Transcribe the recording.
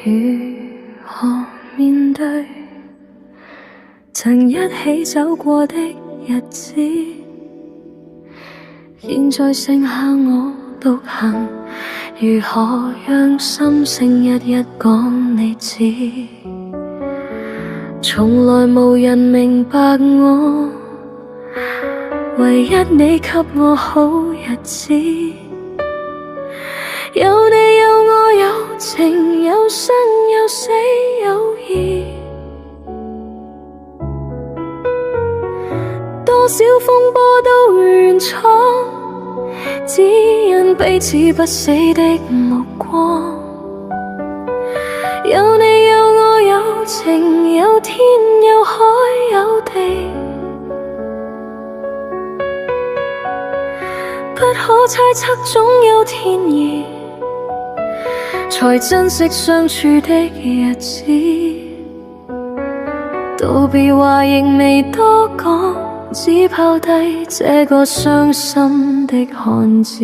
如何面對曾一起走過的日子？現在剩下我獨行，如何讓心聲一一講你知？從來無人明白我，唯一你給我好日子。有你有我有情有生有死有義，多少風波都原闖，只因彼此不死的目光。有你有我有情有天有海有地，不可猜測總有天意，才珍惜相處的日子。道別話仍未多講，只拋低這個傷心的漢子。